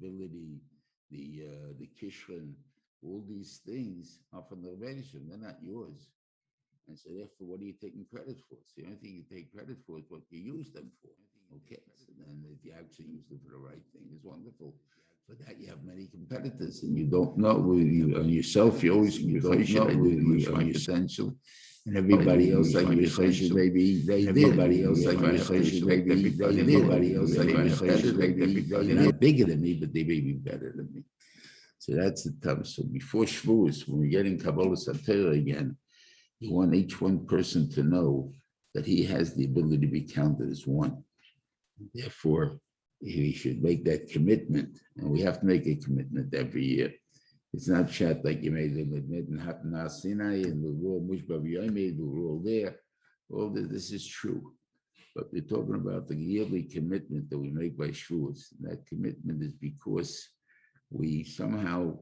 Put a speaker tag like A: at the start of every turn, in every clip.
A: ability, the kishrin, all these things are from the Rebbeinu. They're not yours. And so therefore, what are you taking credit for? So the only thing you take credit for is what you use them for. Okay. So then if you actually use them for the right thing, it's wonderful. For that, you have many competitors, and you don't know on yourself. You always you don't know on essential, and everybody else like your maybe they did. Everybody else like your maybe they did. Everybody else like your maybe they're not bigger than me, but they may be better than me. So that's the time. So before Shavuos, when we get in Kabbalah Satira again, you want each one person to know that he has the ability to be counted as one. Therefore, we should make that commitment, and we have to make a commitment every year. It's not chat like you made the commitment in Hatna Sinai and the rule Mushbav Yomi, the rule there. All this is true, but we're talking about the yearly commitment that we make by Shavuos. That commitment is because we somehow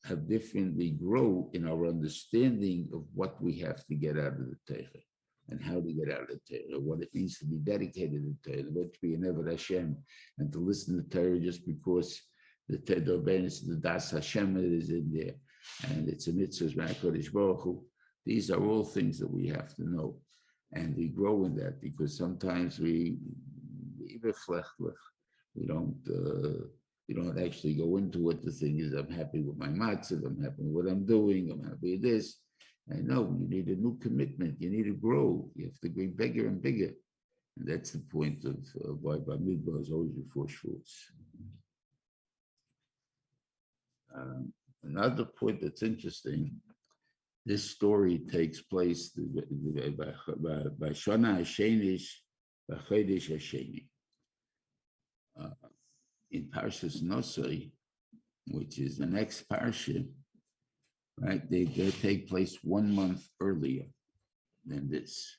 A: have differently grow in our understanding of what we have to get out of the Torah and how to get out of the Torah, what it means to be dedicated to Torah, what to be an Eved Hashem, and to listen to Torah just because the Das Hashem is in there, and it's a mitzvah, HaKadosh Baruch Hu. These are all things that we have to know, and we grow in that because sometimes we don't actually go into what the thing is. I'm happy with my matzah, I'm happy with what I'm doing, I'm happy with this. I know you need a new commitment, you need to grow, you have to be bigger and bigger. And that's the point of why Bamidbar is always before Shavuos. Another point that's interesting, this story takes place by Shana Hashenish, by Chodesh Hasheni. In Parshas Nosai, which is the next parsha, right? They take place 1 month earlier than this.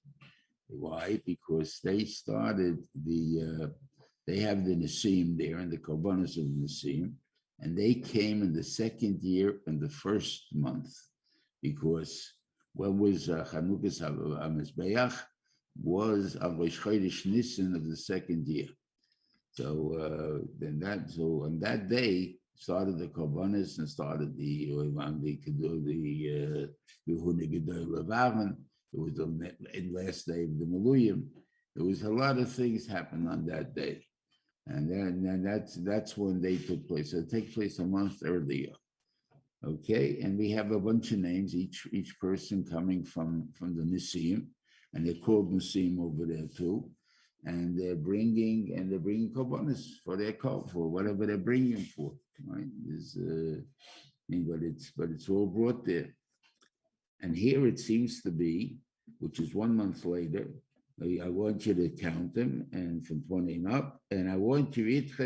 A: Why? Because they started they have the Nisim there and the Korbanos of the Nisim, and they came in the second year and the first month, because what was Chanukas HaMizbeach was Rosh Chodesh Nisan of the second year. So on that day started the Korbanos and started the Reuven. It was the last day of the Maluyim. There was a lot of things happened on that day, and then that's when they took place. So it takes place a month earlier. Okay, and we have a bunch of names, each person coming from the Nisim, and they're called Nisim over there too. And they're bringing korbanos for their call, for whatever they're bringing for, right? But it's all brought there. And here it seems to be, which is 1 month later. I want you to count them, and from 20 and up, and I want you each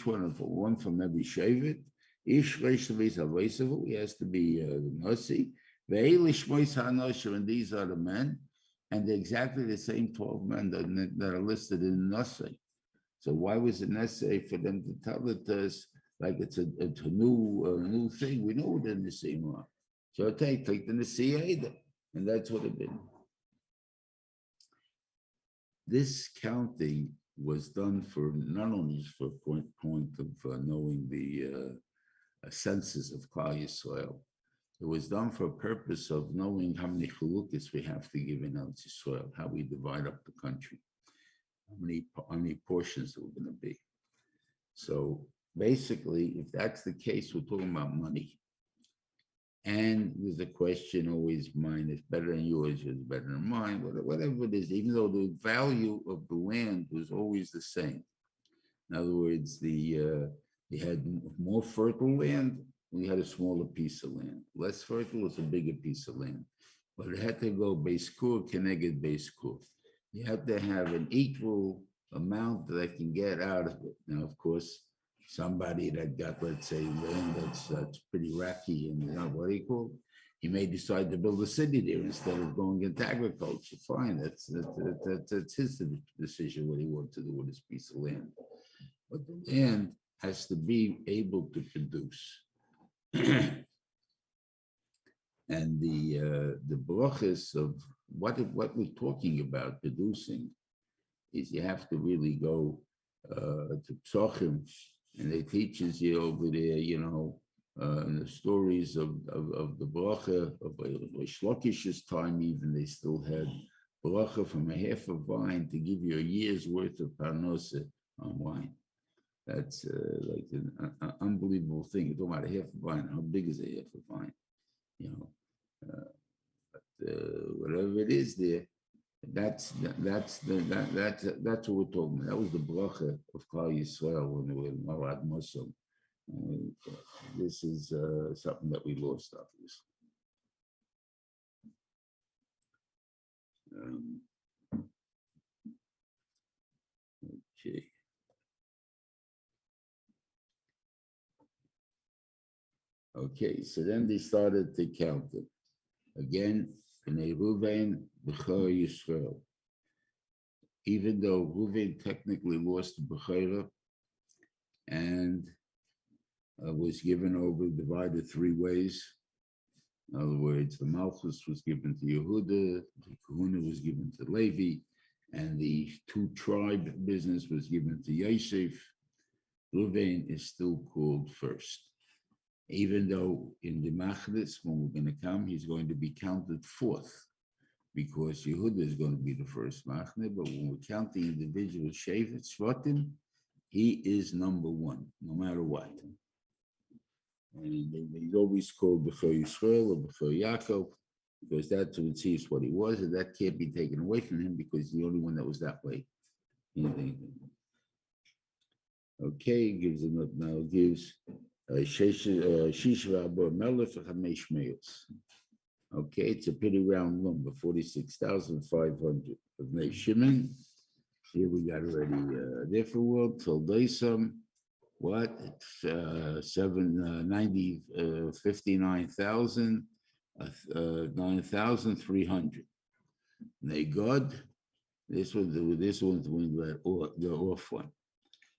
A: one of one from every shevet. Ish he has to be Nasi. And these are the men, and they're exactly the same 12 men that are listed in Nasi. So why was it necessary for them to tell it to us like it's a new thing? We know what the Nisim are. So take the Nasi, and that's what it been. This counting was done for not only just for point of knowing the census of Klal Yisrael. It was done for a purpose of knowing how many chalukas we have to give in Eretz Yisrael, how we divide up the country, how many portions there were going to be. So basically, if that's the case, we're talking about money. And there's a question always, mine is better than yours, yours is better than mine, whatever it is, even though the value of the land was always the same. In other words, you had more fertile land, we had a smaller piece of land. Less fertile was a bigger piece of land. But it had to go base kur, connected base kur. You have to have an equal amount that I can get out of it. Now, of course, somebody that got, let's say, land that's pretty rocky and what do you call it? He may decide to build a city there instead of going into agriculture. Fine, that's his decision what he wants to do with his piece of land. But the land has to be able to produce. And the brachas of what we're talking about producing is you have to really go to Psochim, and they teaches you over there, in the stories of the bracha of Shlokish's time, even they still had bracha from a half of wine to give you a year's worth of parnosa on wine. That's like an unbelievable thing. You're talking about a half of wine. How big is a half of wine? Whatever it is there, that's what we're talking about. That was the bracha of Klal Yisrael when they were Marad Muslim. This is something that we lost, obviously. Okay. Okay, so then they started to count it. Again, Bnei Reuven, B'chor Yisrael. Even though Reuven technically lost the B'chorah and was given over, divided three ways. In other words, the Malchus was given to Yehuda, the Kahuna was given to Levi, and the two tribe business was given to Yosef. Reuven is still called first. Even though in the Machdis, when we're going to come, he's going to be counted fourth, because Yehuda is going to be the first Machne, but when we're counting individual Shevet, Shvatim, he is number one, no matter what. And he's always called B'chor Yisrael or B'chor Yaakov, because that's what sees what he was, and that can't be taken away from him because he's the only one that was that way. Okay, gives him up now, gives Shishva Abba Melech Chamesh Meos. Okay, it's a pretty round number, 46,500 of Bnei Shimon. Here we got already different world, Toldeisam. What? It's 59,000, 9,300. Negod. This one's the off one. It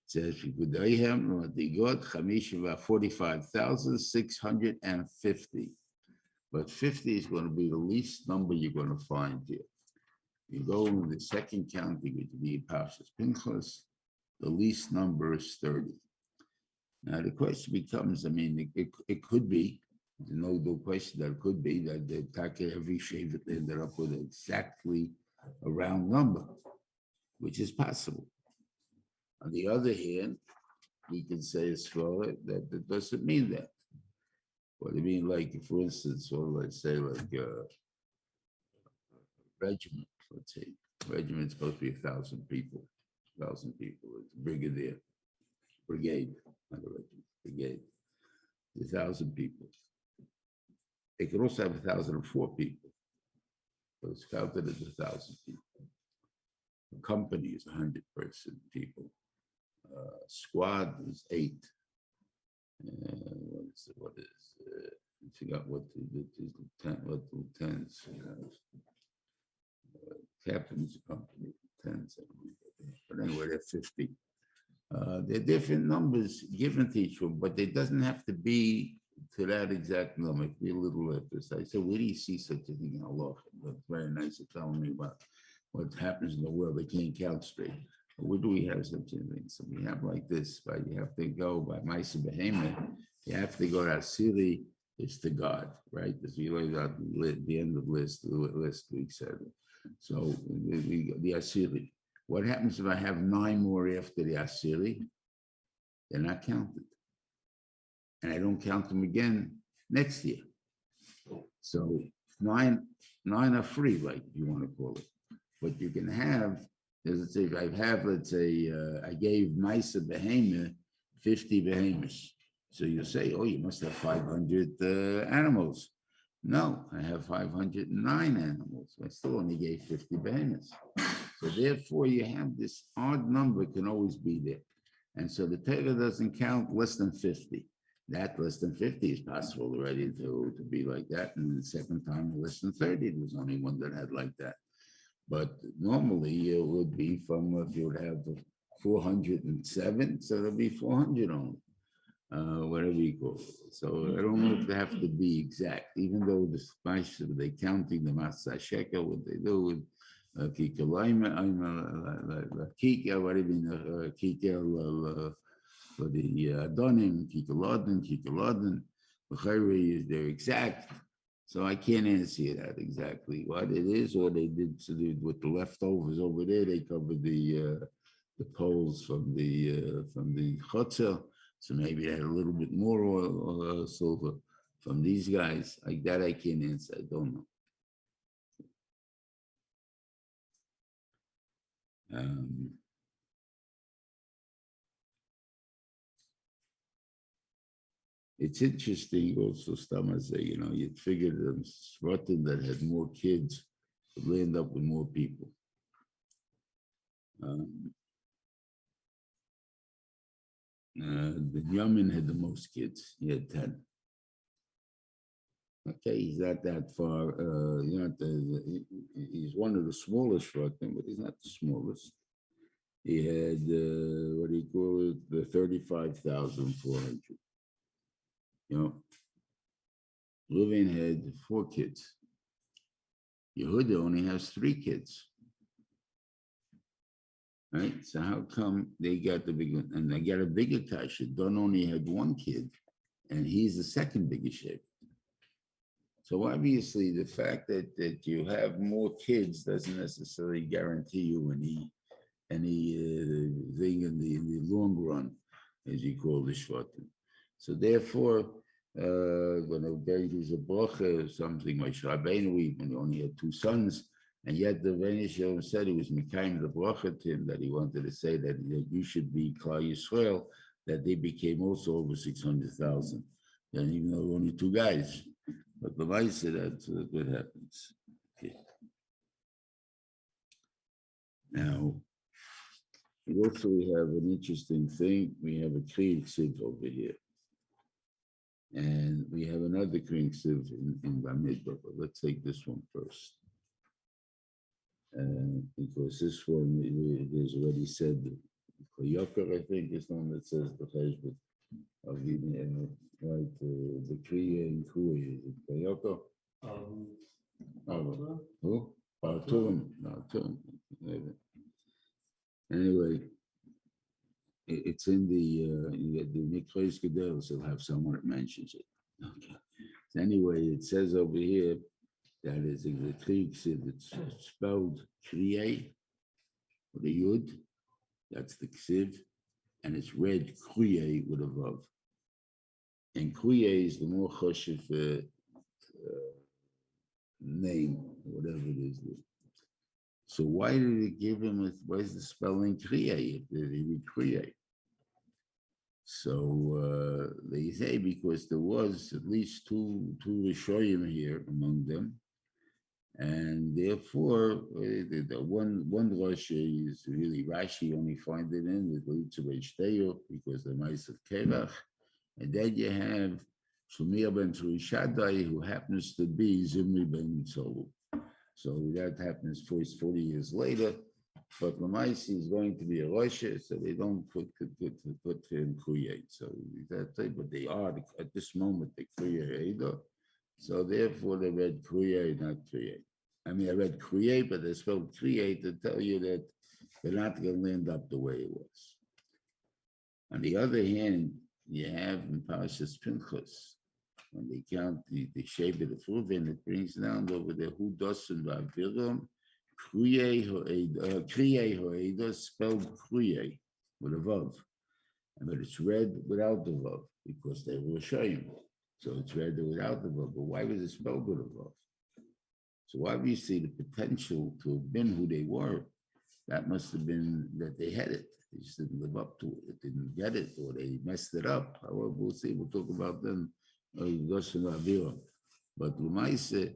A: says Negod 45,650. But 50 is going to be the least number you're going to find here. You go in the second counting, which would be Parshas Pinchas, the least number is 30. Now the question becomes, it could be, no question that it could be that the Taka every Shevet ended up with exactly a round number, which is possible. On the other hand, we can say as far that it doesn't mean that. What do you mean, like, for instance, or let's say like a regiment, let's say, regiment's supposed to be 1,000 people. 1,000 people, it's brigadier, brigade, not a regiment, brigade. 1,000 people. They could also have 1,004 people, but it's counted as 1,000 people. A company is 100-person people. Squad is 8. What is I forgot what the lieutenants captain's company, lieutenants, but anyway, they're 50. There are different numbers given to each one, but it doesn't have to be to that exact number. It could be a little less. I said, where do you see such a thing in Allah? But very nice of telling me about what happens in the world. They can't count straight. Where do we have such a thing? So we have like this, but you have to go by Maisa Behemoth. You have to go to Asiri, it's to God, right? As we laid out the end of the list week 7. So the Asiri. What happens if I have 9 more after the Asiri? They're not counted. And I don't count them again next year. So 9 are free, like you want to call it. But you can have, let's say, if I have, let's say, I gave Maisa Behemoth 50 behemoths. So you say, oh, you must have 500 animals. No, I have 509 animals. I still only gave 50 behemoths. So therefore, you have this odd number can always be there. And so the Torah doesn't count less than 50. That less than 50 is possible already to be like that. And the second time, less than 30, there was only one that had like that. But normally it would be from, if you would have 407, so it'll be 400 only, whatever you call it. So I don't know if they have to be exact, even though the spice, they counting the Matzah Shekel, what they do, Kikelaima, I'm Kika, what do you mean? Kika for the Adonim, Kikeladin. They're exact. So I can't answer you that exactly what it is, or they did to do with the leftovers over there. They covered the poles from the chutzah, so maybe they had a little bit more oil or silver from these guys. Like that, I can't answer. I don't know. It's interesting also, Stama say, you'd figure them Srotin that had more kids would end up with more people. The Yamin had the most kids. He had 10. Okay, he's not that far. He's one of the smallest Srotin, but he's not the smallest. He had, what do you call it, the 35,400. Reuven had 4 kids. Yehuda only has 3 kids. Right? So how come they got the big one? And they got a bigger kasha. Don only had 1 kid, and he's the second biggest shape. So obviously the fact that you have more kids doesn't necessarily guarantee you any thing in the long run, as you call the shvatim. So therefore, when there is a bracha or something like Rabbeinu, when he only had 2 sons, and yet the Rebbeinu Shalom said he was Mikhaim the bracha to him, that he wanted to say that you should be Klal Yisrael, that they became also over 600,000. And even though only 2 guys, but the Vice said that's what happens. Okay. Now, also we have an interesting thing. We have a Krieg Siv over here. And we have another Krieg Siv in Bamidbar, but let's take this one first. Because this one, there's already said, Koyokar, I think, is the one that says the Cheshbet of the right, the Kriya and Kuya, is it Koyokar? Who? Turim. Anyway, it's in the Mikros Gedels, will have someone that mentions it. Okay. So anyway, it says over here that is the Krieg Ksiv, it's spelled Kriye with a Yud, that's the Ksiv, and it's read Kriye with a Vav. And Kriye is the more Choshev name, whatever it is. So why did it give him, why is the spelling Kriye if they read Kriye? So they say because there was at least two Rishoyim here among them, and therefore the one Rosh is really Rashi only find it in the Litzubai Shteyo because the mice of Kerach, and then you have Shlomiah ben Tzuri who happens to be Zimri ben Tzolu. So that happens 40 years later. But Lamaisi is going to be a Rosh, so they don't put him Kuye. So that's it, but they are at this moment the Kuye Eido. So therefore they read Kuye, not Kuye. I mean, I read Kuye, but they spelled Kuye to tell you that they're not going to end up the way it was. On the other hand, you have in Parshas Pinchas, when they count the shape of the Reuven, it brings down over there who doesn't Vaviram. Kriye Ho'eda spelled Kriye with a Vav, but it's read without the Vav because they were Shayim. So it's read without the Vav. But why was it spelled with a Vav? So obviously the potential to have been who they were, that must have been that they had it. They just didn't live up to it. They didn't get it, or they messed it up. However, we'll see. We'll talk about them. But L'maise,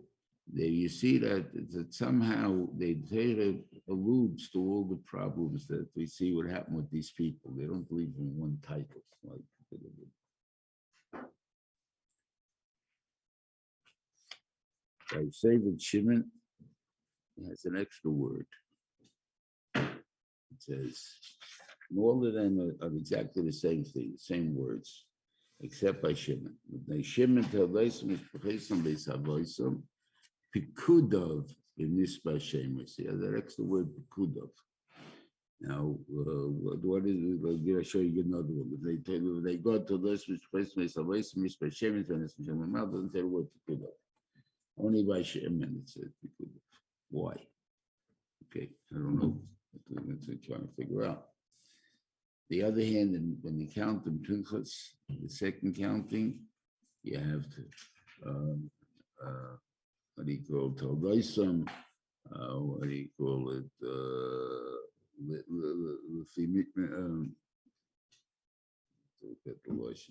A: you see that somehow the Torah alludes to all the problems that we see what happened with these people. They don't believe in one title. I say that Shimon has an extra word. It says, all of them are exactly the same thing, the same words, except by Shimon. Shimon tells Pikudov in Nispa Shemus. He has that extra word Pekudov. Now, what is it? I'll show you another one. If they go to this, which place may salvation, Nispa Shemus, and it's Shemus, doesn't say the word Pekudov. Only by Shem and it says Pekudov. Why? Okay, I don't know. That's what I'm trying to figure out. The other hand, when you count the Pinchas, the second counting, you have to, what do you call it, Taldaisam, what do you call it,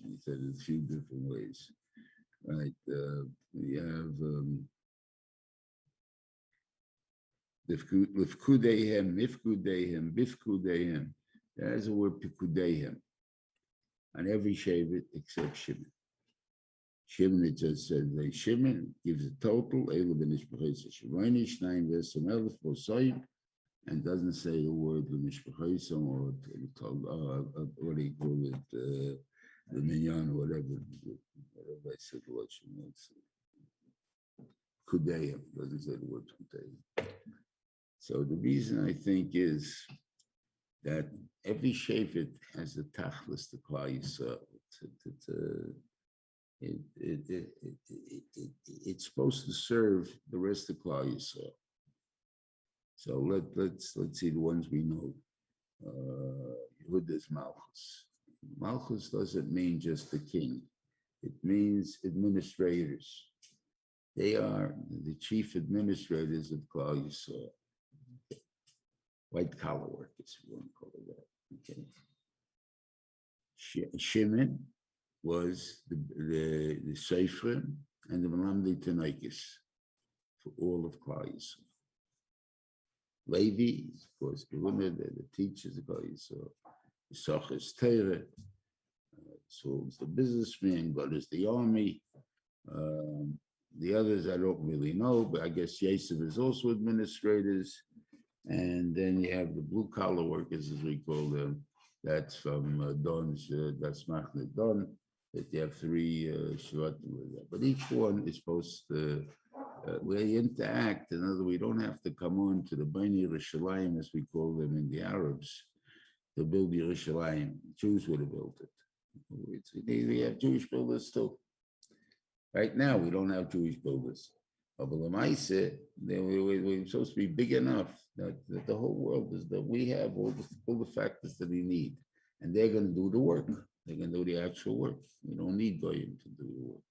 A: he said it a few different ways, right? You have Lifkudehem, Mifkudehem, Bifkudehem. There's a word Pikudehem on every Shevet except Shimon. Shimon, it just says they Shimon gives a total, and doesn't say the word L'mishpachosim or what do you call it, the minyan or whatever I said, Kudehem, doesn't say the word Kudehem. So the reason I think is that every shevet has a tachlis to Klal Yisrael. It's supposed to serve the rest of Klal Yisrael. So let's see the ones we know. Yehuda's Malchus. Malchus doesn't mean just the king. It means administrators. They are the chief administrators of Klal Yisrael. White collar workers, if you want to call it that. Okay. Shimon was the Seifrim and the Melamdei Tanaikis for all of Klal Yisrael. Levi, of course, the teachers of Klal Yisrael. Yisach is Torah. So it's the businessman, God is the army. The others I don't really know, but I guess Yosef is also administrators. And then you have the blue collar workers, as we call them. That's from Don's, that's Machne Don, that you have three Shvatim with that. But each one is supposed to, where you interact. In other words, we don't have to come on to the Bnei Yerushalayim, as we call them in the Arabs, to build Yerushalayim. Jews would have built it. We have Jewish builders too. Right now, we don't have Jewish builders. But we're supposed to be big enough that the whole world is that we have all the factors that we need. And they're going to do the work. They're going to do the actual work. We don't need Goyim to do the work.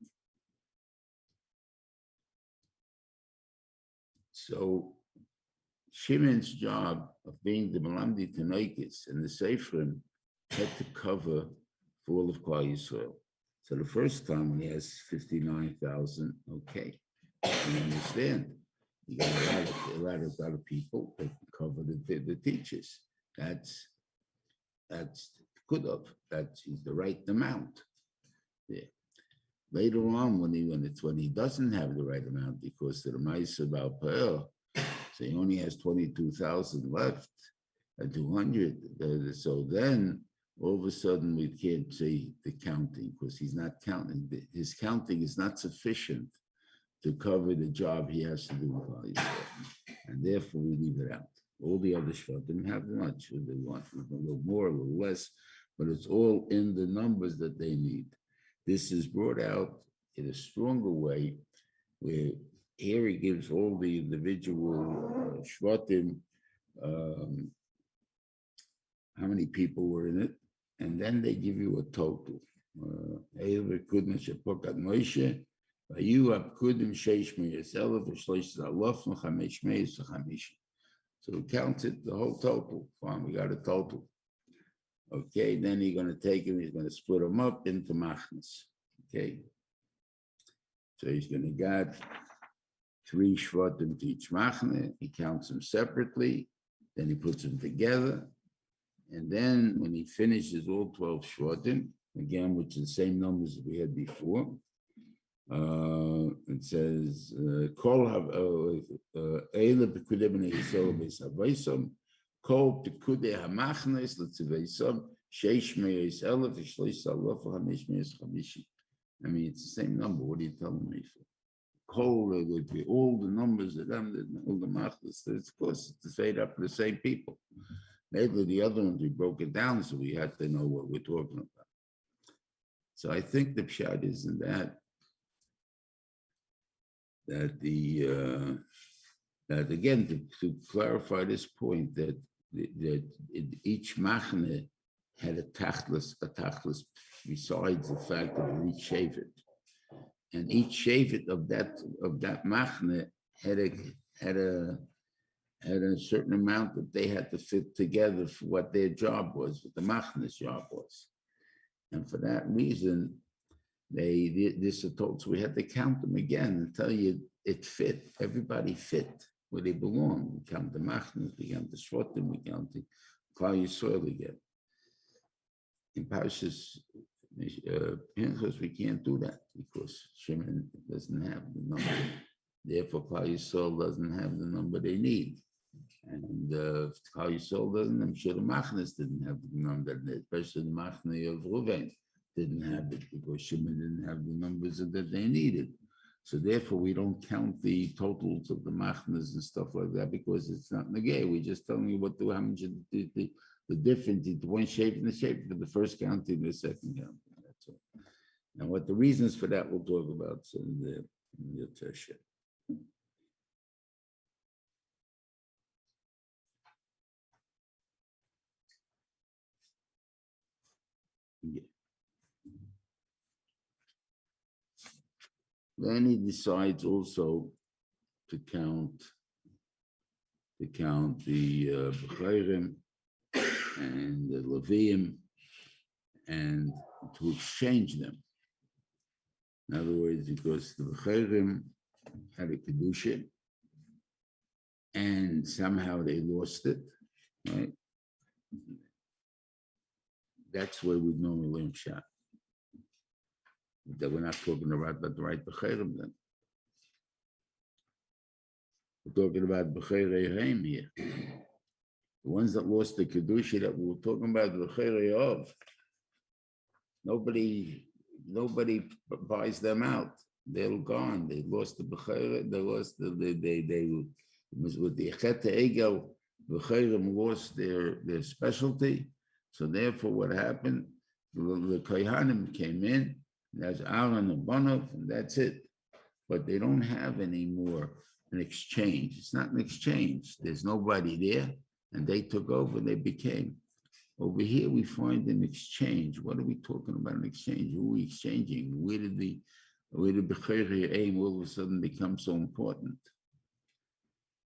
A: So Shimon's job of being the Melamdei Tanaikis and the Seifrim had to cover for all of Klal Yisrael. So the first time when he has 59,000, okay. You understand? You got a lot of people that cover the teachers. That's good of. That's the right amount. Yeah. Later on, when he doesn't have the right amount because of the Ma'aser about Pa'el, so he only has 22,000 left and 200. So then all of a sudden we can't say the counting because he's not counting. His counting is not sufficient to cover the job he has to do, and therefore we leave it out. All the other shvatim have much, they want a little more, a little less, but it's all in the numbers that they need. This is brought out in a stronger way, where here he gives all the individual shvatim, how many people were in it, and then they give you a total. So we counted the whole total. Fine, we got a total. Okay, then he's going to take him, he's going to split them up into machnas. Okay. So he's going to get 3 shvatim to each machne. He counts them separately, then he puts them together. And then when he finishes all 12 shvatim, again, which is the same numbers we had before, it says, Kol Eila Pekudei Bnei Yisrael Beisavaisom, Kol Pekudei Hamachnes L'Tzivaisom, Sheish Meis Elef Shleish Alaf Hamesh Meis Chamishi. I mean, it's the same number. What are you telling me for? whole, all the numbers of them, all the machnas. Of course, it's made up of the same people. Maybe the other ones we broke it down, so we had to know what we're talking about. So I think the pshat is in that that again to clarify this point that each machne had a tachlis besides the fact of each shevet, and each shevet of that machne had a certain amount that they had to fit together for what their job was, what the machne's job was, and for that reason, this is told. So we had to count them again and tell you it fit. Everybody fit where they belong. We count the machnes, we count the shvotim, we count the Klal Yisrael again. In Parshas Pinchas, we can't do that because Shimon doesn't have the number. Therefore, Klal Yisrael doesn't have the number they need. And if Klal Yisrael doesn't, I'm sure the machnes didn't have the number, especially the machne of Reuven didn't have it because Shimon didn't have the numbers that they needed. So therefore, we don't count the totals of the machnas and stuff like that because it's not negay. We're just telling you what how much the difference into one shape and the shape for the first counting and the second counting. That's all. Now, what the reasons for that we'll talk about in the Tesha. Yeah. Then he decides also to count the Bechayrim and the Leviim and to exchange them. In other words, because the Bechayrim had a Kedusha and somehow they lost it, right? That's where we normally learn Pshat. That we're not talking about the right Bechayrim then. We're talking about Bechayre Haim here. The ones that lost the Kedusha that we were talking about, Bechayre of. Nobody buys them out. They're gone. They lost the Bechayre. They lost they with the Cheta Egel, Bechayrim lost their specialty. So therefore, what happened? The Kohanim came in. That's Aaron and Banov, and that's it. But they don't have any more an exchange. It's not an exchange. There's nobody there, and they took over. They became. Over here, we find an exchange. What are we talking about? An exchange? Who are we exchanging? Where did Bechayri aim all of a sudden become so important?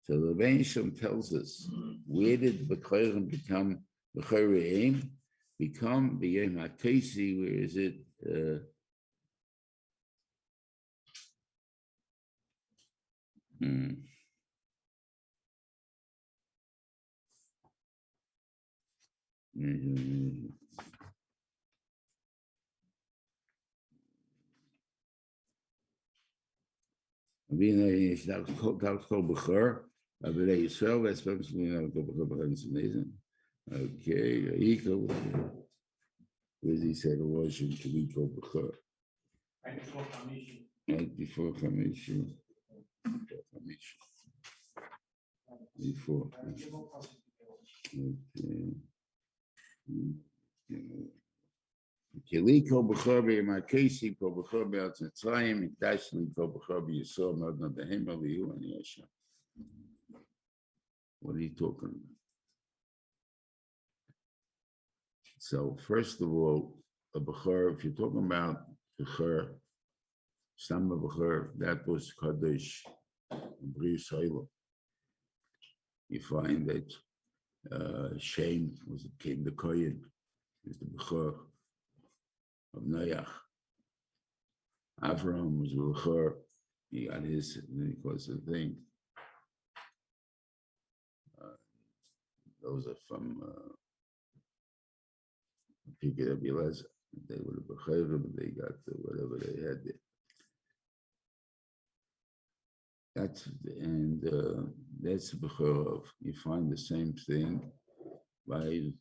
A: So the Reuven tells us, where did Bechayri become Bechayri aim? Become the Yom HaKesi, where is it? Okay, where's he said it was in Kaliko Bechor? Right before Chamisha. Before. Kiliko Bechor Markesi, Ko Bechor Be'atzatzayim, Mikdashli, Ko Bechor Be'yisor, Madna Behem Alihu, and Yasha. What are you talking about? So, first of all, a Bechor, if you're talking about Bechor, Stam Bechor, that was Kadosh, Bri Yisrael. You find that Shem came the Kohen, is the Bechor of Noach. Avraham was a Bechor, he got his, because the thing. Those are from people of Elazar. They were the Bechor, but they got whatever they had there. That's the Bechor. You find the same thing by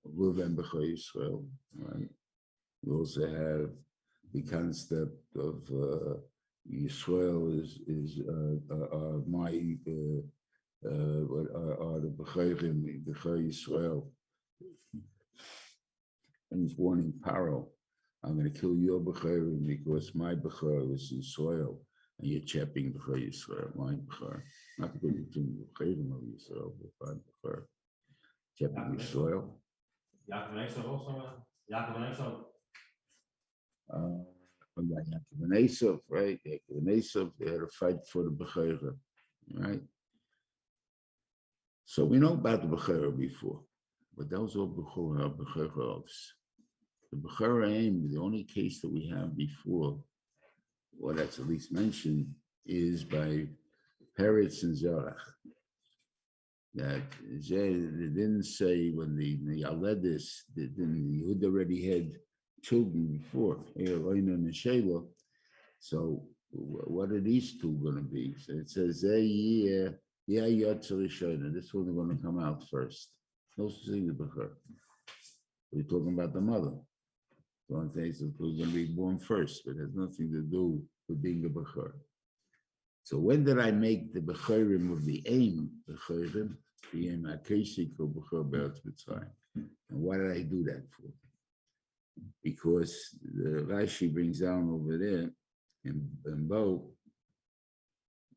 A: Reuven Bechor Yisrael, right? You also have the concept of Yisrael is my what are the Bechorim, Becher Yisrael, and he's born in Paro. I'm going to kill your Bechorim because my Becher is Yisrael, and you're chapping Becher Yisrael, my Becher. Not because you're doing Bechorim of Yisrael, but my Becher. Chapping Yisrael. Yaakov and Esav, right? Yaakov and Esav, they had a fight for the Bechera, right? So we know about the Bechera before, but that was all Becheravs. The Bechera aim, the only case that we have before, or that's at least mentioned, is by Peretz and Zerach. That they didn't say when the Aledis, the Yehud already had children before, Reuven and Shelah. So what are these two going to be? So it says, this one is going to come out first. No such thing as Bechor. We're talking about the mother. One thing is going to be born first, but it has nothing to do with being a Bechor. So when did I make the Bechorim of the aim Bechorim? The aim Akeshik or Bechor Beretz Mitzrayim. And why did I do that for? Because the Rashi brings down over there in Bo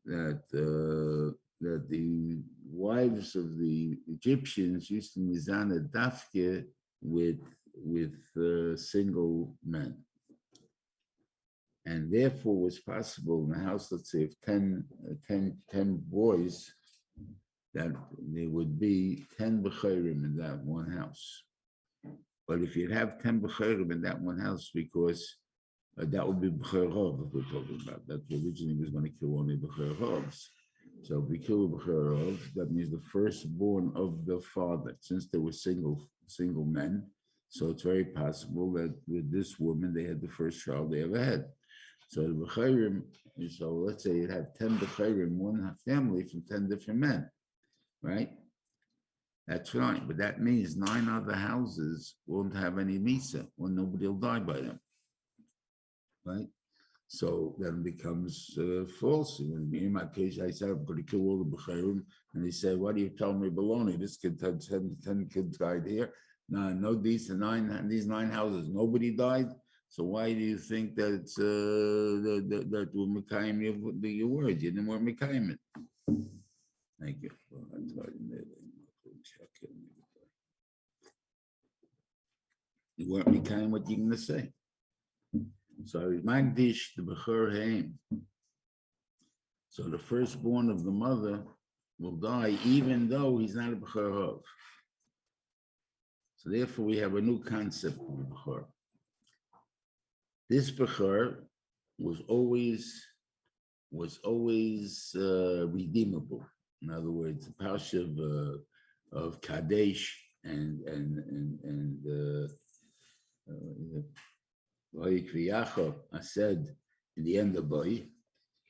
A: that that the wives of the Egyptians used to mizana dafke with single men. And therefore was possible in a house, let's say, of 10 boys, that there would be 10 Bechorim in that one house. But if you'd have 10 Bechorim in that one house, because that would be Bechorov that we're talking about. That originally was going to kill only Bechorovs. So if we kill Bechorov, that means the firstborn of the father, since they were single men. So it's very possible that with this woman, they had the first child they ever had. So the Bechorim, so let's say you'd have 10 Bechorim, one family from 10 different men, right? That's fine, but that means 9 other houses won't have any Misa, or nobody will die by them, right? So then it becomes false. In my case, I said, I'm going to kill all the Bechorim, and he said, what do you tell me, baloney? This kid had 10 kids died here. No, these 9 houses, nobody died. So why do you think that it's that will Mekayim your words? You didn't want Mekayim it. Thank you. You weren't Mekayim what you're going to say. So I remind Dish the Bechor Haim. So the firstborn of the mother will die even though he's not a Bechor Hov. So therefore we have a new concept of Bechor. This Bechor was always redeemable. In other words, the Parsha of Kadesh and I said in the end of Boy,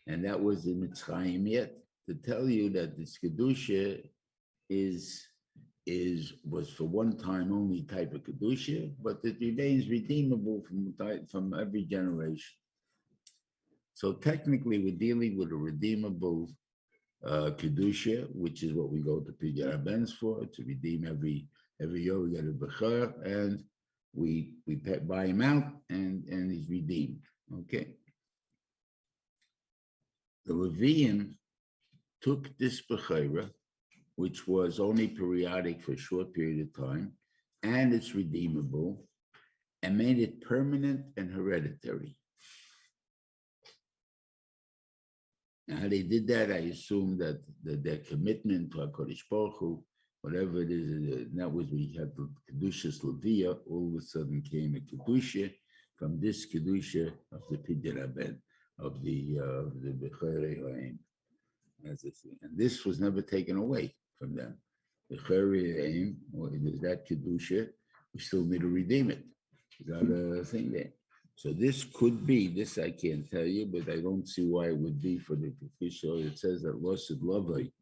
A: and that was in Mitzrayim yet, to tell you that this Kedusha was for one time only type of Kedusha, but it remains redeemable from every generation. So technically we're dealing with a redeemable Kedusha, which is what we go to Pidyon Rabbeins for, to redeem every year we get a Bechor, and we buy him out and he's redeemed. Okay. The Leviim took this Bechorah, which was only periodic for a short period of time, and it's redeemable, and made it permanent and hereditary. Now, how they did that, I assume that their commitment to HaKadosh Baruch Hu, whatever it is, that was we had the Kedushas Leviah, all of a sudden came a Kedusha from this Kedusha of the Pidyon Rabbein, of the Bechorei Haim. And this was never taken away from them. The Bechorei Haim, or it is that Kedusha, we still need to redeem it. You got a thing there. So this could be, this I can't tell you, but I don't see why it would be for the official. It says that Losid Lovai,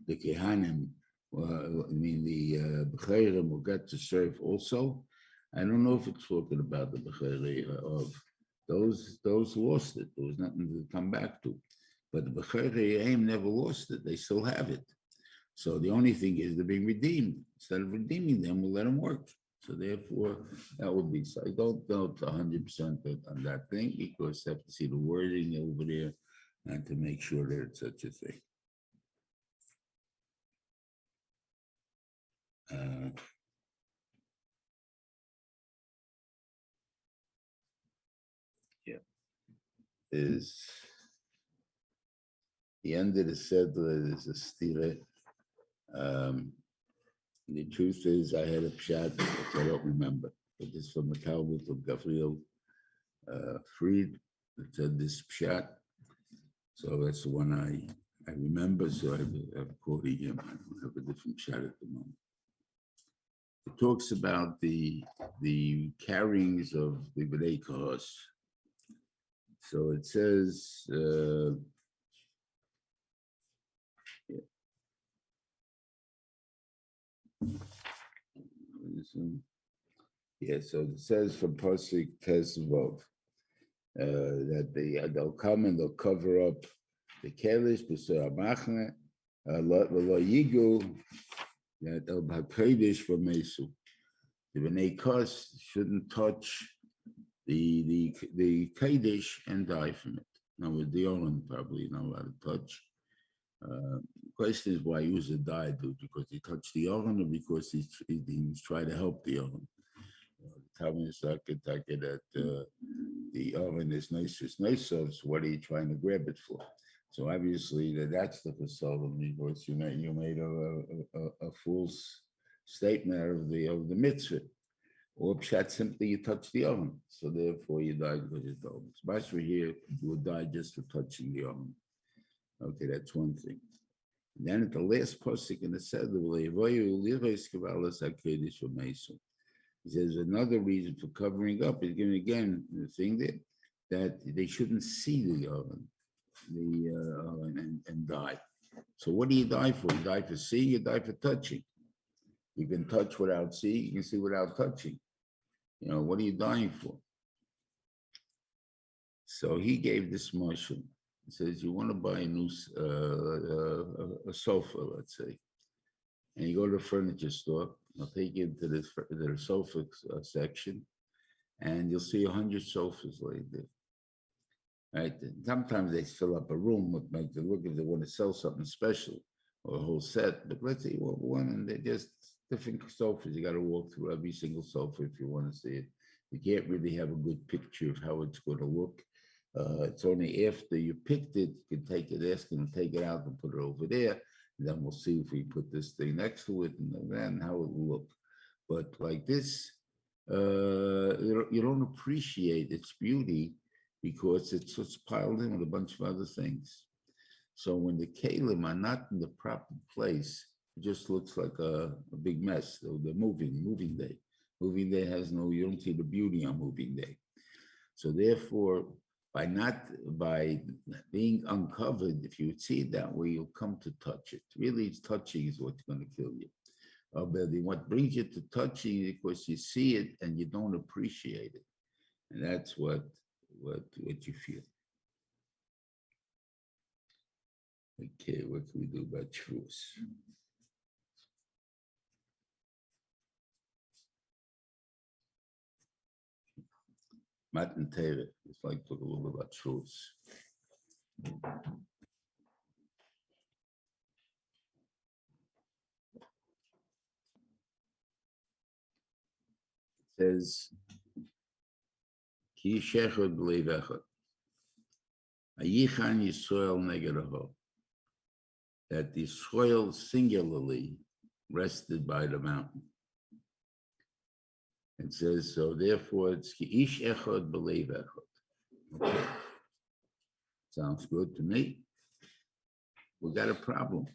A: the Kehanim, the Bechorim will get to serve also. I don't know if it's talking about the Bechorei of those lost it. There was nothing to come back to. But the Bechorei never lost it. They still have it. So the only thing is they're being redeemed. Instead of redeeming them, we'll let them work. So therefore, that would be. So I don't know 100% on that thing because I have to see the wording over there and to make sure that it's such a thing. Yeah, is the end of the Sedler is a stira. The truth is, I had a pshat, which I don't remember, but it's from the Talmud of Gabriel Fried that said this pshat. So that's the one I remember. So I'm quoting him. I don't have a different pshat at the moment. It talks about the carryings of the B'nai Kahos. So it says. Yeah, so it says from Pasuk Tezvov that they'll come and they'll cover up the Kelish, B'Sur HaMachne, V'lo Yigu, that they'll have Kodesh for Mesu. The B'nai Kos shouldn't touch the Kodesh and die from it. Now with the Oren, probably not allowed to touch. The question is why Uzzah died, because he touched the Oren or because he was trying to help the Oren. Talmud that the oven is nice, so what are you trying to grab it for? So obviously that's the facade because you made a false statement out of the mitzvah. Or pshat simply you touch the oven, so therefore you died because you told. Especially here, you would die just for touching the oven. Okay, that's one thing. And then at the last pasuk in the Seder, he says another reason for covering up is giving again the thing that they shouldn't see the oven, and die. So what do you die for? You die for seeing, you die for touching. You can touch without seeing, you can see without touching. What are you dying for? So he gave this marshal. He says, you want to buy a new a sofa, let's say, and you go to the furniture store. I'll take you to the sofa section, and you'll see 100 sofas laid there. Right? Sometimes they fill up a room with make it look if they want to sell something special or a whole set. But let's say one, and they're just different sofas. You got to walk through every single sofa if you want to see it. You can't really have a good picture of how it's going to look. It's only after you picked it, you can take it, ask them to take it out and put it over there. And then we'll see if we put this thing next to it and then how it will look. But like this, you don't appreciate its beauty because it's piled in with a bunch of other things. So when the kalim are not in the proper place, it just looks like a big mess. So they're moving day. Moving day you don't see the beauty on moving day. So therefore, by being uncovered, if you would see it that way, you'll come to touch it. Really, it's touching is what's going to kill you. But what brings you to touching is because you see it and you don't appreciate it. And that's what you feel. Okay, what can we do about truths? Matan Torah. It's like talk a little bit about truths. It says, Ki shechad b'leiv echad. Ayichan Yisrael neged, that the Israel singularly rested by the mountain. It says, so therefore it's Ki ish echad b'leiv echad. Okay. Sounds good to me. We got a problem.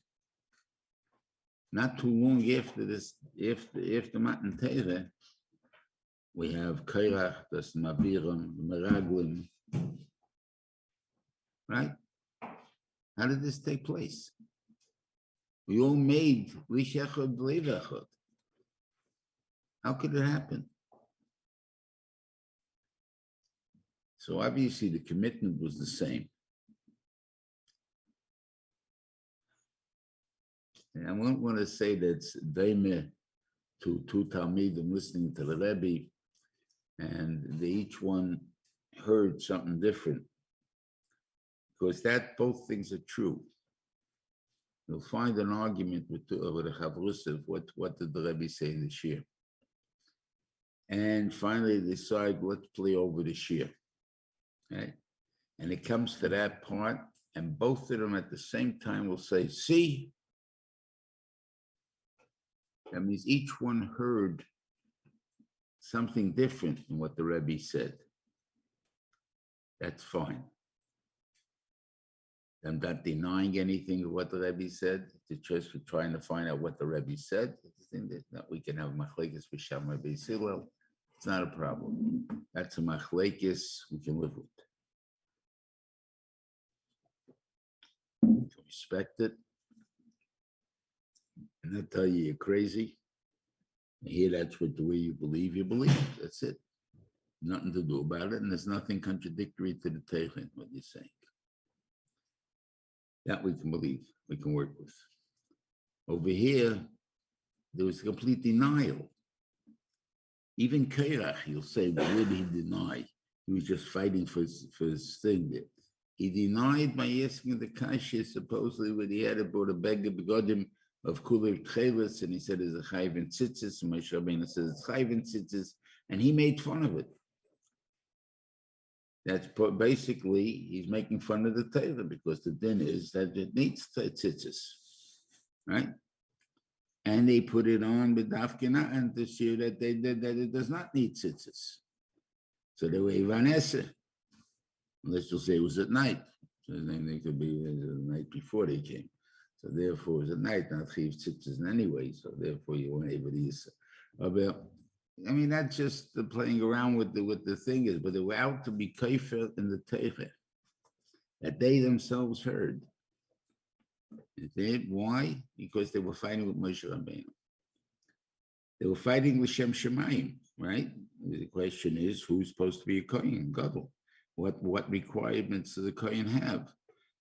A: Not too long after this, after Matan Torah, we have Kairach, das Mavirim, Meraglim. Right? How did this take place? We all made Lishechad B'Leivechad. How could it happen? So obviously the commitment was the same. And I won't want to say that's daime to two Talmidim listening to the Rebbe, and they each one heard something different, because that both things are true. You'll find an argument with the Chavrus of what did the Rebbe say this year, and finally decide let's play over the Shiur, right? And it comes to that part, and both of them at the same time will say, "See." That means each one heard something different than what the Rebbe said. That's fine. I'm not denying anything of what the Rebbe said. It's just for trying to find out what the Rebbe said. That we can have machlekes with Shammai Beis Hillel. It's not a problem. That's a machlekes we can live with. We can respect it. And I tell you, you're crazy. Here, that's what the way you believe. That's it. Nothing to do about it, and there's nothing contradictory to the Torah, what you're saying. That we can believe, we can work with. Over here, there was complete denial. Even Korach, you'll say, what did he deny? He was just fighting for his thing there. He denied by asking the kasha, supposedly, when he had brought a beggar begodim of kuler tchelis, and he said it's a chayv and tzitzis, and Moshe Rabbeinu says it's chayv and tzitzis, and he made fun of it. That's basically, he's making fun of the Torah, because the din is that it needs tzitzis, right? And they put it on with dafkina and to show that it does not need tzitzis. So they were Ivanessa, unless you'll say it was at night. So then they could be the night before they came. So therefore it was at night, not chiv tzitzis anyway. So therefore you weren't able to use it. I mean, that's just the playing around with the thing is, but they were out to be kaifer in the Torah that they themselves heard. Why? Because they were fighting with Moshe Rabbeinu. They were fighting with Shem Shemayim, right? The question is, who's supposed to be a Kohen, Gadol? What requirements does the Kohen have?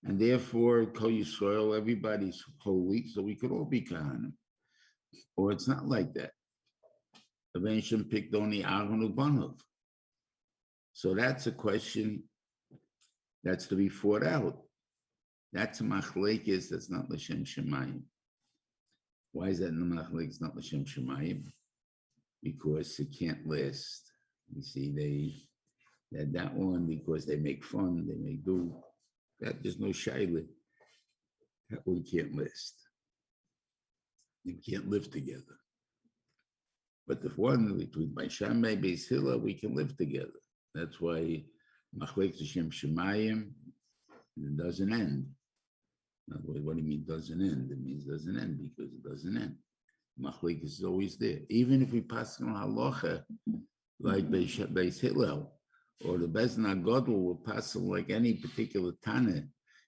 A: And therefore, Kol Yisrael, everybody's holy, so we could all be Kohanim. Or it's not like that. The Rebbeinu picked only Aaron Ubanov. So that's a question that's to be fought out. That's a machlekes, that's not l'shem shemayim. Why is that in the machlekes not l'shem shemayim? Because it can't last. You see, that one, because they make fun, they make do. That there's no shaila. That one can't last. You can't live together. But the one between Shammai Beis Hillel, we can live together. That's why machlekes l'shem shemayim, it doesn't end. In other words, what do you mean doesn't end? It means doesn't end because it doesn't end. Machlekes is always there. Even if we pass on halacha, like Beis Hillel, or the Bezdin HaGadol will pass on like any particular Tana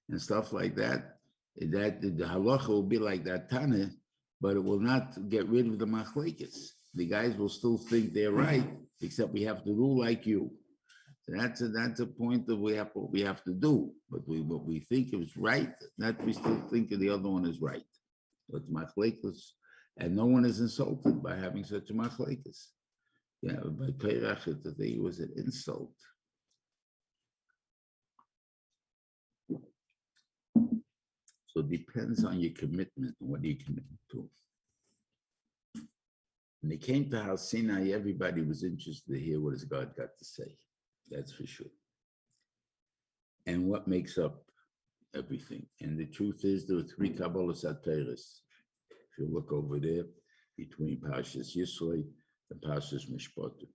A: and stuff like that, that the halacha will be like that Tana, but it will not get rid of the machlekes. The guys will still think they're right, except we have to do like you. So that's a point of what we have to do. But what we think is right, that we still think the other one is right. So it's machlekes, and no one is insulted by having such a machlekes. Yeah, by Korach, I think it was an insult. So it depends on your commitment and what you commit to. When they came to Har Sinai, everybody was interested to hear what has God got to say. That's for sure. And what makes up everything. And the truth is, there were three Kabbalas HaTorahs. If you look over there, between Parshas Yisroi and Parshas Mishpatim.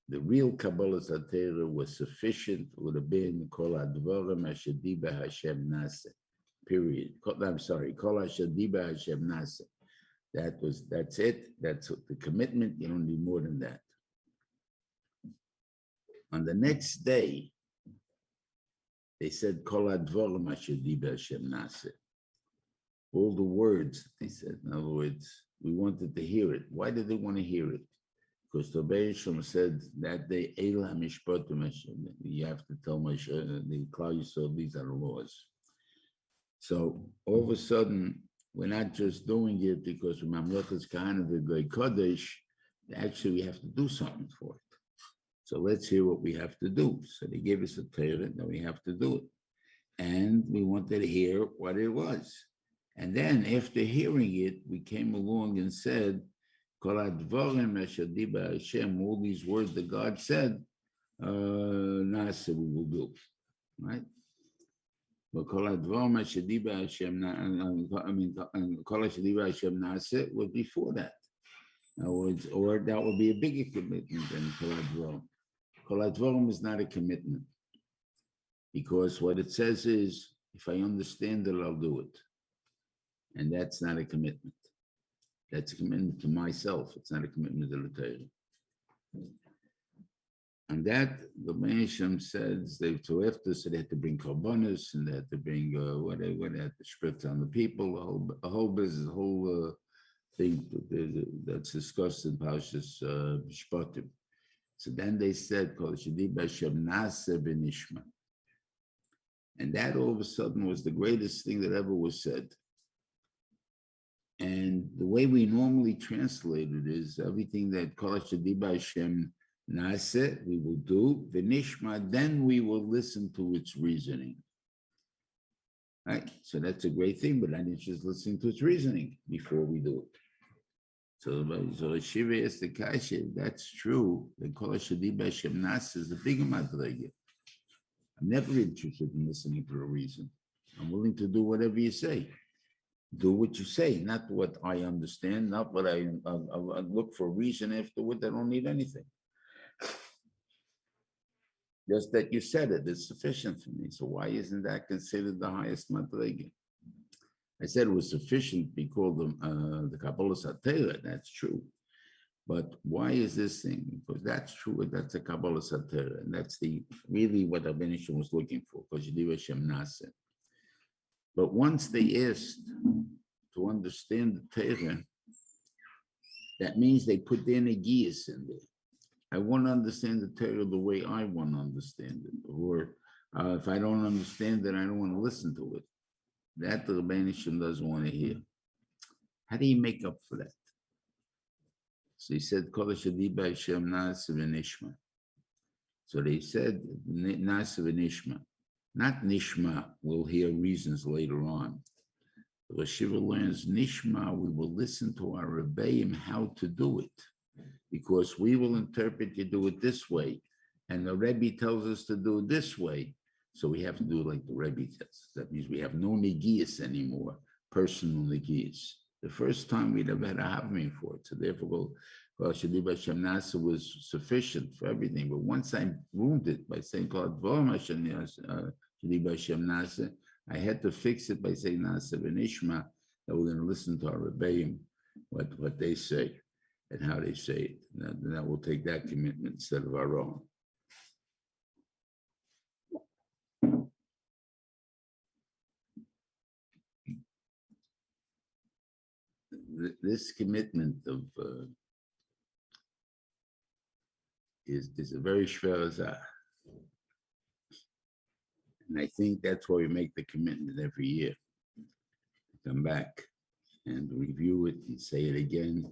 A: The real Kabbalas HaTorah was sufficient, would have been Kol HaDvarim Asher Diba Hashem Nase. Period. I'm sorry, Kol Asher Diba Hashem Nase. That's it. That's the commitment. You don't need more than that. On the next day, they said, Kol HaDvarim Asher Diba Hashem Nase. All the words, they said. In other words, we wanted to hear it. Why did they want to hear it? Because the Beisham said that they Eila Mishpatim Hashem. You have to tell the Klal Yisrael these are the laws. So all of a sudden, we're not just doing it because Mamlechas Kahana V'Goy Kodesh. Actually, we have to do something for it. So let's hear what we have to do. So they gave us a Torah, that we have to do it. And we wanted to hear what it was. And then after hearing it, we came along and said, Kol advarim asher diba Hashem, all these words that God said, Nasa we will do, right? But Kol advarim asher diba Hashem, Kol asher diba Hashem Nasa was before that. In other words, or that would be a bigger commitment than Kol advarim. Kol advarim is not a commitment, because what it says is, if I understand it, I'll do it. And that's not a commitment. That's a commitment to myself. It's not a commitment to the Torah. And that, the Meisham says, they had to bring karbonos, and they had to bring whatever, they had to spritz on the people, a whole business, a whole thing that's discussed in Parshas Shpatim. So then they said, Kol Shadib Hashem Nase B'Nishma. And that all of a sudden was the greatest thing that ever was said. And the way we normally translate it is everything that Kol Shadiba Hashem Nase, we will do, V'Nishma, then we will listen to its reasoning. Right? So that's a great thing, but I didn't just listen to its reasoning before we do it. So Shiva asked the Kasha, that's true, that Kol Shadiba Hashem Nase is a bigger madrega. I'm never interested in listening for a reason. I'm willing to do whatever you say. Do what you say, not what I understand, not what I look for a reason afterward. I don't need anything. Just that you said it is sufficient for me. So why isn't that considered the highest madrega? I said it was sufficient because the Kabbalah Satera, that's true. But why is this thing? Because that's true, that's a Kabbalah Satera, and that's really what Abinishim was looking for, because Yediv Hashem Nase. But once they asked to understand the Torah, that means they put their negiyas in there. I want to understand the Torah the way I want to understand it. Or if I don't understand it, I don't want to listen to it. That the Rebbeinu Shem doesn't want to hear. How do you make up for that? So he said, Kol Shadiba Hashem Nase V'Nishma. So they said, Nase V'Nishma. Not Nishma, we'll hear reasons later on. The Shiva learns Nishma, we will listen to our Rebbeim how to do it. Because we will interpret you do it this way. And the Rebbe tells us to do it this way. So we have to do it like the Rebbe tells. That means we have no negiyas anymore, personal negiyas. The first time we'd have had a havming for it. So therefore, well, Shadib Hashem Nase was sufficient for everything. But once I ruined it by saying, Shadib Hashem Nase, I had to fix it by saying Nase V'Nishma, that we're going to listen to our Rebbeim, what they say and how they say it. And that we'll take that commitment instead of our own. This commitment of is a very shver. And I think that's why we make the commitment every year. Come back and review it and say it again.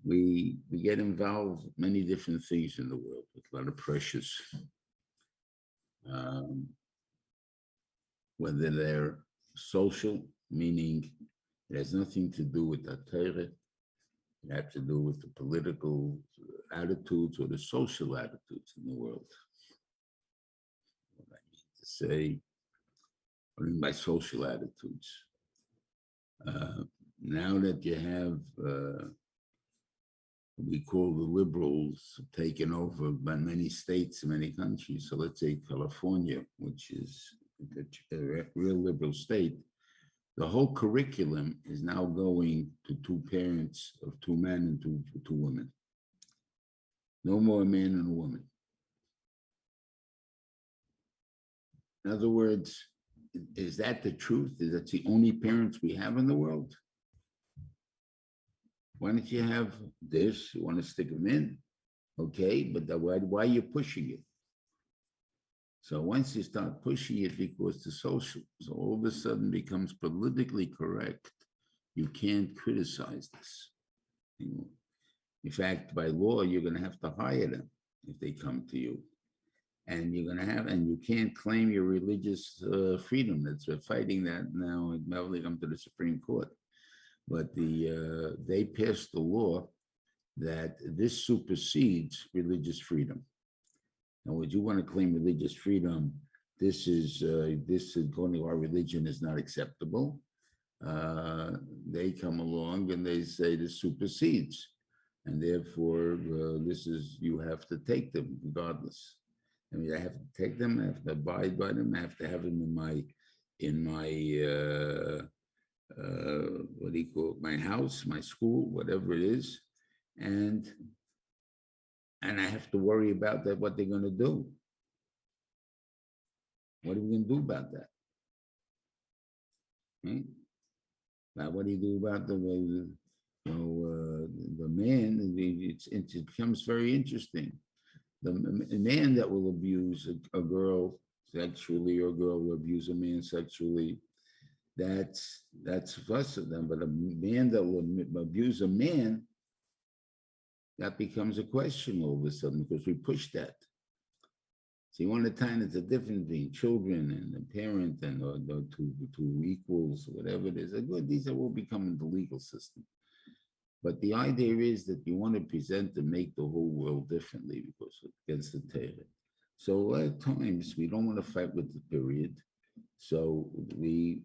A: We get involved in many different things in the world with a lot of pressures. Whether they're social, meaning it has nothing to do with the Torah, it has to do with the political attitudes or the social attitudes in the world. What I mean to say, what I mean by social attitudes. Now that you have we call the liberals taken over by many states and many countries. So let's say California, which is a real liberal state, the whole curriculum is now going to two parents of two men and two women. No more a man and a woman. In other words, is that the truth? Is that the only parents we have in the world? Why don't you have this? You want to stick them in? Okay, but why are you pushing it? So once you start pushing it because the social, so all of a sudden becomes politically correct, you can't criticize this anymore. In fact, by law, you're going to have to hire them if they come to you. And you're going to have, and you can't claim your religious freedom. That's we're fighting that now. It may come to the Supreme Court, but they passed the law that this supersedes religious freedom. Now, would you want to claim religious freedom? This is going to our religion is not acceptable. Uh, they come along and they say this supersedes, and therefore this is you have to take them regardless. I mean, I have to take them. I have to abide by them. I have to have them in my what do you call it? My house, my school, whatever it is, and I have to worry about that. What they're going to do? What are we going to do about that? Right? Now, what do you do about the man? It becomes very interesting. The man that will abuse a girl sexually, or a girl will abuse a man sexually, that's less of them. But a man that will abuse a man, that becomes a question all of a sudden because we push that. So you want to tie it's a difference between children and the parent and the two equals, whatever it is. Good, these are all becoming the legal system. But the idea is that you want to present and make the whole world differently because against the Torah. So at times we don't want to fight with the period. So we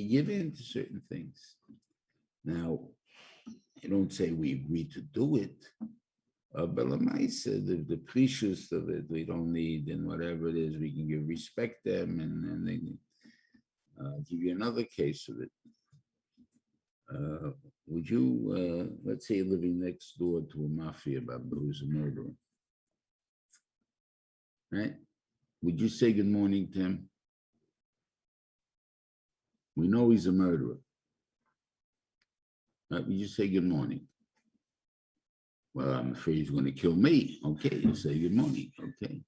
A: give in to certain things. Now, I don't say we agree to do it, but the precious of it we don't need, and whatever it is, we can give respect them, and they give you another case of it. Would you, let's say, living next door to a mafia member who's a murderer, right? Would you say good morning to him? We know he's a murderer. Right? Would you say good morning? Well, I'm afraid he's going to kill me. Okay, you say good morning. Okay.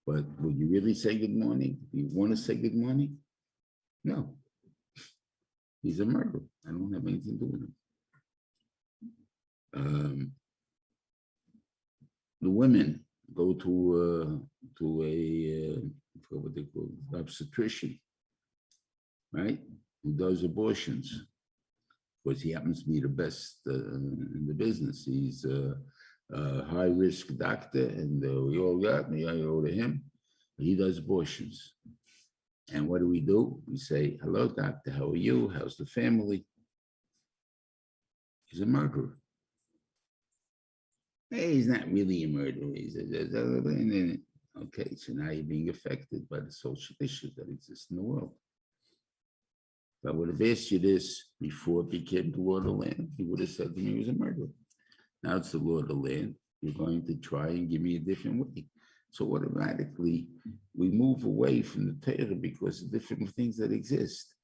A: But would you really say good morning? Do you want to say good morning? No. He's a murderer. I don't have anything to do with him. The women go to a what they call obstetrician, right? Who does abortions because he happens to be the best in the business. He's a high risk doctor, and we all got me. I owe to him. He does abortions. And what do? We say, hello, doctor, how are you? How's the family? He's a murderer. Hey, he's not really a murderer. Okay, so now you're being affected by the social issues that exist in the world. If I would have asked you this before it became the law of the land, you would have said to me he was a murderer. Now it's the law of the land. You're going to try and give me a different way. So automatically, we move away from the Torah because of different things that exist.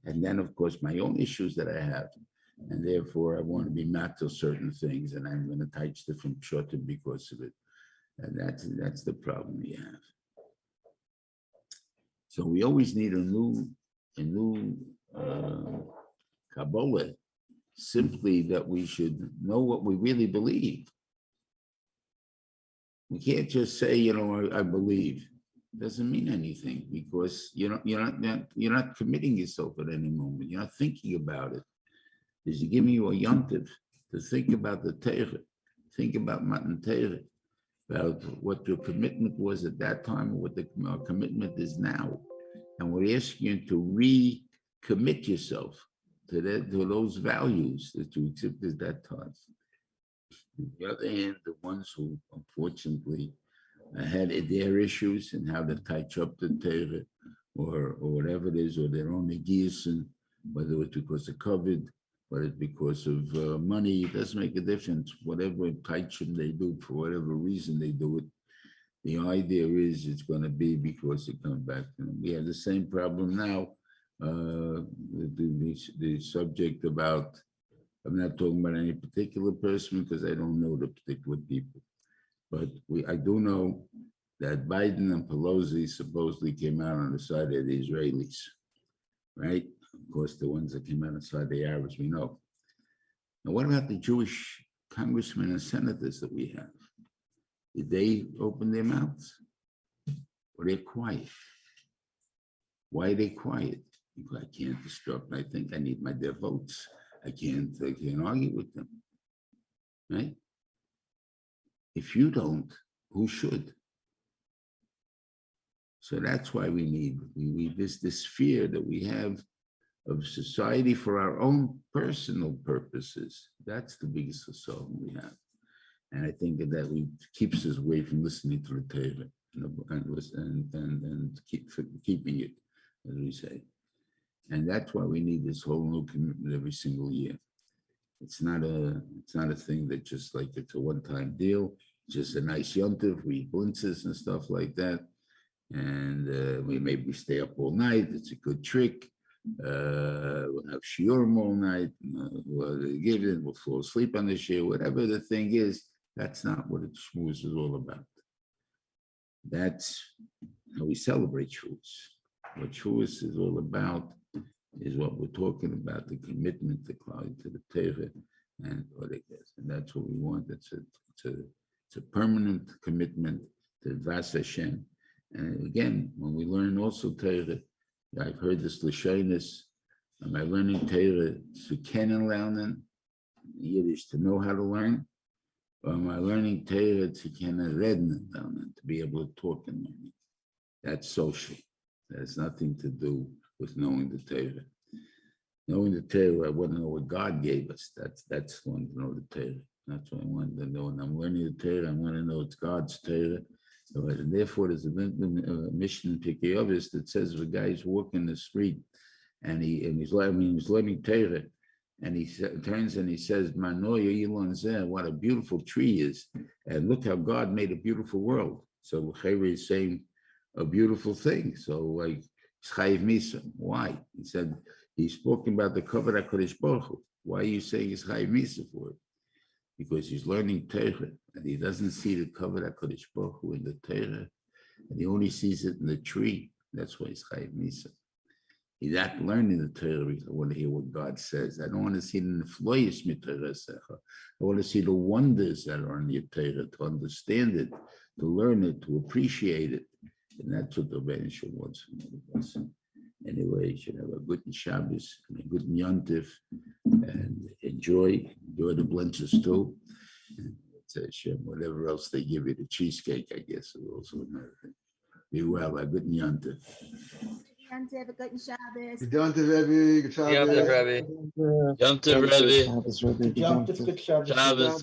A: And then, of course, my own issues that I have. And therefore, I want to be mad to certain things, and I'm going to touch different pshatim because of it. And that's the problem we have. So we always need a new Kabbalah, simply that we should know what we really believe. We can't just say, I believe. It doesn't mean anything because you're not committing yourself at any moment. You're not thinking about it. Is giving you a yontiv to think about the Torah, think about Matan Torah, about what your commitment was at that time and what the commitment is now. And we're asking you to recommit yourself to those values that you accepted at that time. On the other hand, the ones who unfortunately had their issues and how to touch up the Torah or whatever it is, or their own and whether it's because of COVID, whether it's because of money, it doesn't make a difference. Whatever taichim they do, for whatever reason they do it, the idea is it's going to be because it comes back to them. We have the same problem now. The subject about I'm not talking about any particular person because I don't know the particular people. But I do know that Biden and Pelosi supposedly came out on the side of the Israelis, right? Of course, the ones that came out on the side of the Arabs, we know. Now, what about the Jewish congressmen and senators that we have? Did they open their mouths? Or they're quiet? Why are they quiet? Because I can't disrupt. I think I need their votes. I can't argue with them, right? If you don't, who should? So that's why we need this fear that we have of society for our own personal purposes. That's the biggest assault we have. And I think that keeps us away from listening to the Torah and keeping it, as we say. And that's why we need this whole new commitment every single year. It's not a thing that just like it's a one-time deal, just a nice yontif, we eat blintzes and stuff like that. And we maybe stay up all night. It's a good trick. We'll have shiurim all night. We'll fall asleep on the shiur. Whatever the thing is, that's not what Shavuos is all about. That's how we celebrate Shavuos. What Shavuos is all about is what we're talking about, the commitment to the Torah and what it is. And that's what we want. It's a permanent commitment to Vas Hashem. And again, when we learn also Torah, I've heard this Lashonis, am I learning Torah to kennen lernen, Yiddish to know how to learn, or am I learning Torah to kennen reden lernen, to be able to talk and learn? That's social. That has nothing to do with knowing the Torah. Knowing the Torah, I want to know what God gave us. That's wanting to know the Torah. That's what I want to know. When I'm learning the Torah, I want to know it's God's Torah. And therefore, there's a mission in Pirkei Avos that says if a guy is walking the street and he's learning Torah, and he turns and he says, "Manoya Ilon Zeh, what a beautiful tree is, and look how God made a beautiful world." So Chayre is saying a beautiful thing. So like Chayiv Misa. Why? He said he's spoken about the Kavod HaKadosh Baruch Hu. Why are you saying it's Chayiv Misa for it? Because he's learning Torah and he doesn't see the Kavod HaKadosh Baruch Hu in the Torah, and he only sees it in the tree. That's why he's Chayiv Misa. He's not learning the Torah because I want to hear what God says. I don't want to see it in the floyis mitorasecha. I want to see the wonders that are in your Torah, to understand it, to learn it, to appreciate it. And that's what the Rebbeinu Shalom wants from all of us. Anyway, you should have a good Shabbos and a good Yontif, and enjoy the blintzes too. And whatever else they give you, the cheesecake, I guess, is also another thing. Be well, a good Yontif.
B: Have a good Shabbos.
C: Good Yontif, Rebbe. Good Shabbos.
D: Yom Tov, Rebbe.
E: Shabbos, Rebbe.
D: Shabbos.